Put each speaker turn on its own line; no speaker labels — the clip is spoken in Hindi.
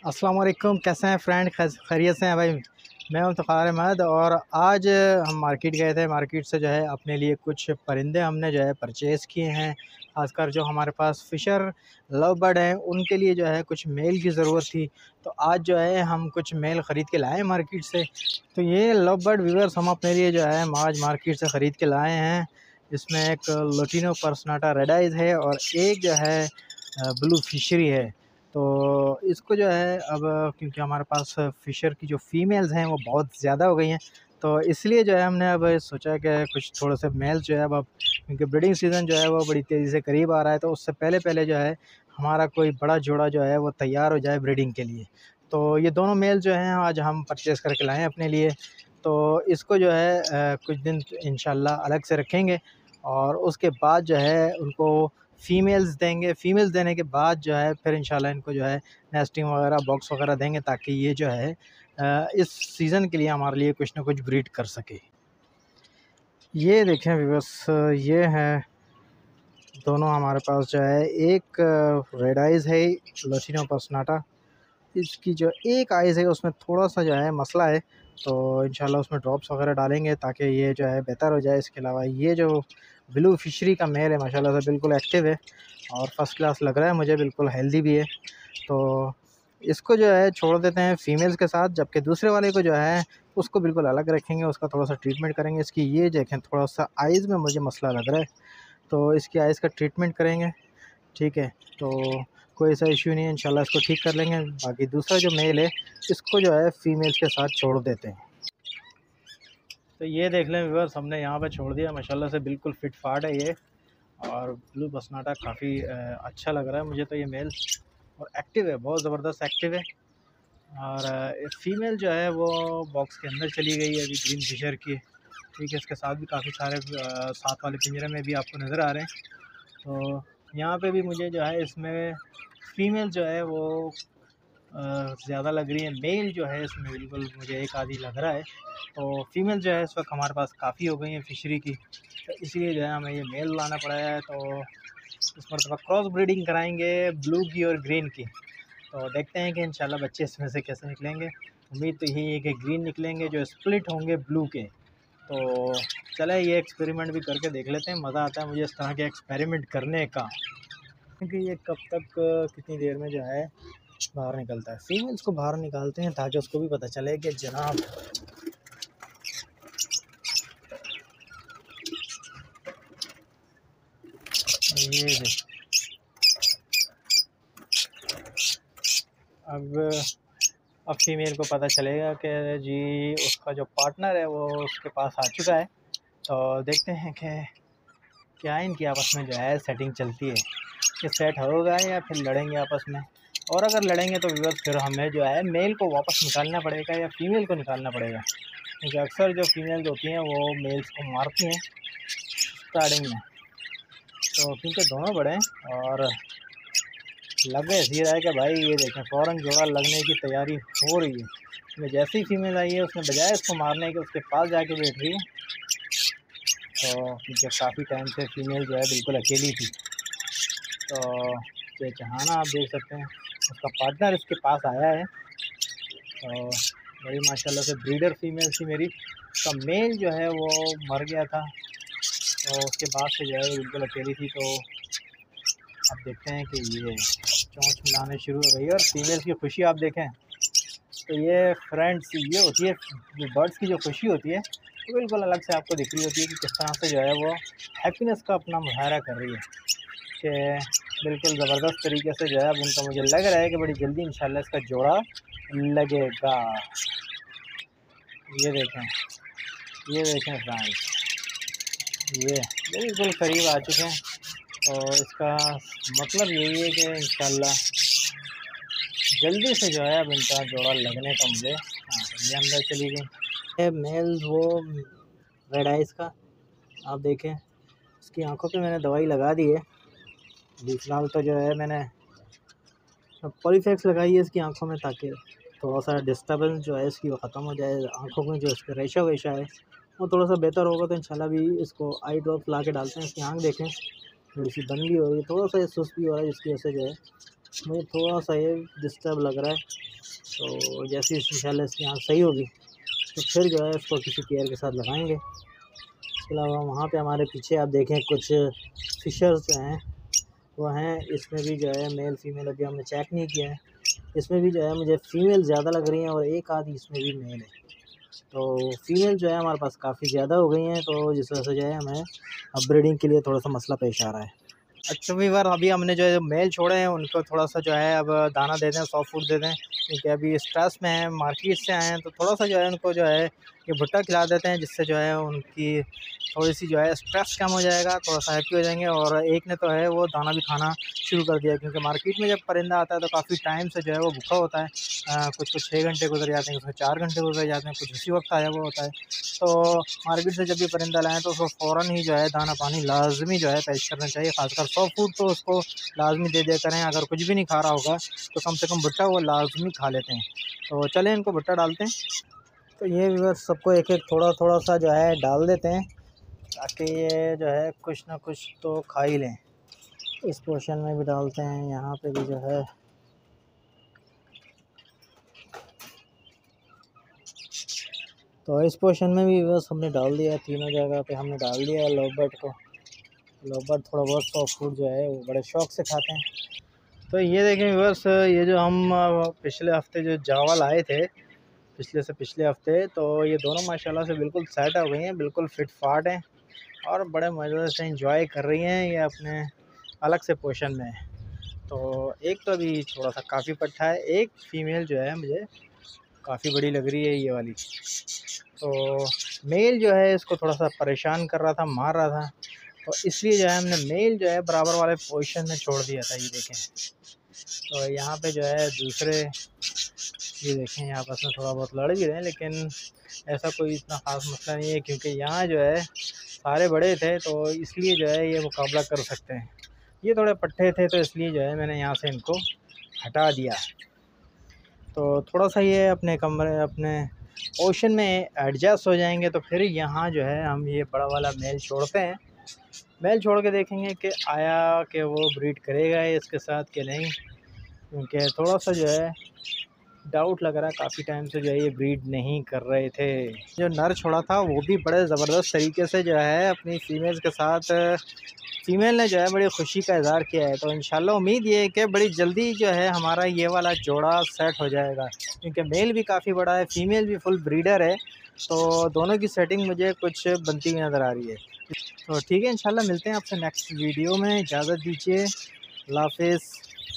अस्सलाम वालेकुम। कैसे हैं फ्रेंड? खैरियत से हैं भाई? मैं हूं फ़ख़ार अहमद और आज हम मार्केट गए थे। मार्केट से जो है अपने लिए कुछ परिंदे हमने जो है परचेज़ किए हैं। ख़ासकर जो हमारे पास फ़िशर लव बर्ड हैं उनके लिए जो है कुछ मेल की ज़रूरत थी। तो आज जो है हम कुछ मेल ख़रीद के लाए मार्केट से। तो ये लव बर्ड व्यूअर्स हम अपने लिए जो है आज मार्केट से ख़रीद के लाए हैं। इसमें एक लुटिनो पर्सनाटा रेड आइज़ है और एक जो है ब्लू फिशरी है। तो इसको जो है अब क्योंकि हमारे पास फ़िशर की जो फ़ीमेल्स हैं वो बहुत ज़्यादा हो गई हैं, तो इसलिए जो है हमने अब सोचा कि कुछ थोड़े से मेल्स जो है अब क्योंकि ब्रीडिंग सीज़न जो है वो बड़ी तेज़ी से करीब आ रहा है, तो उससे पहले जो है हमारा कोई बड़ा जोड़ा जो है वो तैयार हो जाए ब्रीडिंग के लिए। तो ये दोनों मेल जो हैं आज हम परचेज़ करके लाए हैं अपने लिए। तो इसको जो है कुछ दिन इंशाल्लाह अलग से रखेंगे और उसके बाद जो है उनको फ़ीमेल्स देंगे। फ़ीमेल्स देने के बाद जो है फिर इंशाल्लाह इनको जो है नेस्टिंग वगैरह बॉक्स वगैरह देंगे ताकि ये जो है इस सीज़न के लिए हमारे लिए कुछ ना कुछ ब्रीड कर सके। ये देखें व्यूअर्स, ये हैं दोनों हमारे पास जो है एक रेड आइज़ है लुटिनो पर्सनाटा। इसकी जो एक आइज़ है उसमें थोड़ा-सा जो है मसला है, तो इंशाल्लाह उसमें ड्रॉप्स वगैरह डालेंगे ताकि ये जो है बेहतर हो जाए। इसके अलावा ये जो ब्लू फिशरी का मेल है माशाल्लाह से बिल्कुल एक्टिव है और फ़र्स्ट क्लास लग रहा है मुझे, बिल्कुल हेल्दी भी है। तो इसको जो है छोड़ देते हैं फ़ीमेल्स के साथ, जबकि दूसरे वाले को जो है उसको बिल्कुल अलग रखेंगे, उसका थोड़ा-सा ट्रीटमेंट करेंगे। इसकी ये देखें थोड़ा-सा आइज़ में मुझे मसला लग रहा है, तो इसकी आइज़ का ट्रीटमेंट करेंगे, ठीक है? तो कोई ऐसा इश्यू नहीं है, इंशाल्लाह इसको ठीक कर लेंगे। बाकी दूसरा जो मेल है इसको जो है फ़ीमेल्स के साथ छोड़ देते हैं। तो ये देख लें व्यूअर्स, हमने यहाँ पे छोड़ दिया, माशाल्लाह से बिल्कुल फिट फाट है ये और ब्लू बसनाटा काफ़ी अच्छा लग रहा है मुझे तो ये मेल, और एक्टिव है, बहुत ज़बरदस्त एक्टिव है। और फ़ीमेल जो है वो बॉक्स के अंदर चली गई है अभी ग्रीन फिशर की, ठीक है? इसके साथ भी काफ़ी सारे साथ वाले पिंजरे में भी आपको नज़र आ रहे हैं। तो यहाँ पे भी मुझे जो है इसमें फ़ीमेल जो है वो ज़्यादा लग रही है। मेल जो है इसमें बिल्कुल मुझे एक आधी लग रहा है। तो फ़ीमेल जो है इस वक्त हमारे पास काफ़ी हो गई हैं फिशरी की, तो इसलिए जो है हमें ये मेल लाना पड़ा है। तो इस मरतबा क्रॉस ब्रीडिंग कराएंगे ब्लू की और ग्रीन की। तो देखते हैं कि इंशाल्लाह बच्चे इसमें से कैसे निकलेंगे। उम्मीद तो यही है कि ग्रीन निकलेंगे जो स्प्लिट होंगे ब्लू के। तो चले ये एक्सपेरिमेंट भी करके देख लेते हैं, मज़ा आता है मुझे इस तरह के एक्सपेरिमेंट करने का, क्योंकि ये कब तक कितनी देर में जो है बाहर निकलता है। फीमेल्स को बाहर निकालते हैं ताकि उसको भी पता चले कि जनाब ये अब फीमेल को पता चलेगा कि जी उसका जो पार्टनर है वो उसके पास आ चुका है। तो देखते हैं कि क्या इनकी आपस में जो है सेटिंग चलती है, कि सेट होगा या फिर लड़ेंगे आपस में। और अगर लड़ेंगे तो व्यूअर्स फिर हमें जो है मेल को वापस निकालना पड़ेगा या फीमेल को निकालना पड़ेगा, क्योंकि अक्सर जो फीमेल्स होती हैं वो मेल्स को मारती हैं स्टार्टिंग में। तो क्योंकि दोनों बड़े हैं और लग ऐसी रहा है कि भाई ये देखें फ़ौरन जोड़ा लगने की तैयारी हो रही है। तो जैसे ही फीमेल आई है उसने बजाय इसको मारने के उसके पास जाके बैठ रही है। तो क्योंकि काफ़ी टाइम से फीमेल जो है बिल्कुल अकेली थी। तो चहचहाना आप देख सकते हैं, उसका पार्टनर इसके पास आया है। तो बड़ी माशाल्लाह से ब्रीडर फीमेल थी मेरी। उसका मेल जो है वो मर गया था, तो उसके बाद से जो है वो बिल्कुल अकेली थी। तो अब देखते हैं कि ये चोंच मिलाने शुरू हो गई है और फीमेल्स की खुशी आप देखें। तो ये फ्रेंड्स ये होती है जो बर्ड्स की जो खुशी होती है वो बिल्कुल अलग से आपको दिख रही होती है कि किस तरह से जो है वो हैप्पीनेस का अपना मुजाहरा कर रही है, कि बिल्कुल ज़बरदस्त तरीके से जो है अब उनका मुझे लग रहा है कि बड़ी जल्दी इंशाल्लाह इसका जोड़ा लगेगा। ये देखें फ्रेंड्स, ये बिल्कुल करीब आ चुके हैं और इसका मतलब यही है कि इंशाल्लाह जल्दी से जो है अब इनका जोड़ा लगने का मुझे। हाँ, तो ये अंदर चली गई। ये मेल वो रेड आइज़ का आप देखें, इसकी आंखों पे मैंने दवाई लगा दी है। अभी फ़िलहाल तो जो है मैंने पॉलीफेक्स लगाई है इसकी आंखों में ताकि थोड़ा सा डिस्टर्बेंस जो है इसकी वो ख़त्म हो जाए। आंखों में जो इसका रेशा वेशा है वो थोड़ा सा बेहतर होगा, तो इंशाल्लाह भी इसको आई ड्रॉप ला के डालते हैं। इसकी आँख देखें थोड़ी सी बंद भी हो रही है, थोड़ा सा ये सुस्त भी हो रहा है, जिसकी वजह से जो है मुझे थोड़ा सा ये डिस्टर्ब लग रहा है। तो जैसे इंशाल्लाह इसकी आँख सही होगी तो फिर जो है इसको किसी पेयर के साथ लगाएंगे। इसके अलावा वहाँ पे हमारे पीछे आप देखें कुछ फिशर्स जो हैं वो हैं, इसमें भी जो है मेल फीमेल अभी हमने चेक नहीं किया है। इसमें भी जो है मुझे फ़ीमेल ज़्यादा लग रही हैं और एक आधी इसमें भी मेल है। तो फ़ीमेल जो है हमारे पास काफ़ी ज़्यादा हो गई हैं, तो जिस वजह से जो है हमें अब ब्रीडिंग के लिए थोड़ा-सा मसला पेश आ रहा है। अच्छा वीवर, अभी हमने जो है मेल छोड़े हैं उनको थोड़ा-सा जो है अब दाना दे दें, सॉफ्ट फूड दे दें, क्योंकि अभी स्ट्रेस में हैं, मार्केट से आए हैं, तो थोड़ा-सा जो है उनको जो है ये भुट्टा खिला देते हैं, जिससे जो है उनकी थोड़ी-सी जो है स्ट्रेस कम हो जाएगा, थोड़ा-सा हैप्पी हो जाएँगे। और एक ने तो है वो दाना भी खाना शुरू कर दिया, क्योंकि मार्केट में जब परिंदा आता है तो काफ़ी टाइम से जो है वो भूखा होता है। कुछ-कुछ 6 घंटे गुज़र जाते हैं, कुछ 4 घंटे गुज़र जाते हैं, कुछ उसी वक़्त आया हुआ होता है। तो मार्केट से जब भी परिंदा लाएँ तो उसको फ़ौरन ही जो है दाना पानी लाज़मी जो है पेश करना चाहिए। ख़ासकर सॉफ्ट फूड तो उसको लाज़मी दे दिया करें। अगर कुछ भी नहीं खा रहा होगा तो कम से कम भुट्टा वो लाज़मी खा लेते हैं। तो चलें इनको भुट्टा डालते हैं। तो ये व्यूअर्स सबको एक-एक थोड़ा-थोड़ा सा जो है डाल देते हैं, ताकि ये जो है कुछ ना कुछ तो खा ही लें। इस पोर्शन में भी डालते हैं, यहाँ पे भी जो है। तो इस पोर्शन में भी बस हमने डाल दिया, तीनों जगह पे हमने डाल दिया लव बर्ड को। लव बर्ड थोड़ा बहुत सॉफ्ट फूड जो है वो बड़े शौक़ से खाते हैं। तो ये देखें बस, ये जो हम पिछले हफ़्ते जो जावा लाए थे, पिछले से पिछले हफ़्ते, तो ये दोनों माशाल्लाह से बिल्कुल सेट हो गई हैं, बिल्कुल फिट फाट हैं और बड़े मज़े से एंजॉय कर रही हैं ये अपने अलग से पोर्शन में। तो एक तो अभी थोड़ा-सा काफ़ी पट्टा है, एक फ़ीमेल जो है मुझे काफ़ी बड़ी लग रही है ये वाली। तो मेल जो है इसको थोड़ा-सा परेशान कर रहा था, मार रहा था, तो इसलिए जो है हमने मेल जो है बराबर वाले पोजीशन में छोड़ दिया था। ये देखें, तो यहाँ पे जो है दूसरे, ये देखें यहाँ आपस में थोड़ा बहुत लड़ भी रहे हैं, लेकिन ऐसा कोई इतना ख़ास मसला नहीं है, क्योंकि यहाँ जो है सारे बड़े थे, तो इसलिए जो है ये मुकाबला कर सकते हैं। ये थोड़े पट्टे थे, तो इसलिए जो है मैंने यहाँ से इनको हटा दिया। तो थोड़ा-सा ये अपने कमरे, अपने ओशन में एडजस्ट हो जाएंगे, तो फिर यहाँ जो है हम ये बड़ा वाला मेल छोड़ते हैं। मेल छोड़ के देखेंगे कि आया कि वो ब्रीड करेगा इसके साथ कि नहीं, क्योंकि थोड़ा-सा जो है डाउट लग रहा है, काफ़ी टाइम से जो है ये ब्रीड नहीं कर रहे थे। जो नर छोड़ा था वो भी बड़े ज़बरदस्त तरीके से जो है अपनी फ़ीमेल्स के साथ, फ़ीमेल ने जो है बड़ी खुशी का इज़हार किया है। तो इंशाल्लाह उम्मीद ये है कि बड़ी जल्दी जो है हमारा ये वाला जोड़ा सेट हो जाएगा, क्योंकि मेल भी काफ़ी बड़ा है, फ़ीमेल भी फुल ब्रीडर है, तो दोनों की सेटिंग मुझे कुछ बनती हुई नज़र आ रही है। तो ठीक है, इंशाल्लाह मिलते हैं आपसे नेक्स्ट वीडियो में। इजाज़त दीजिए, अल्लाह हाफ़िज़।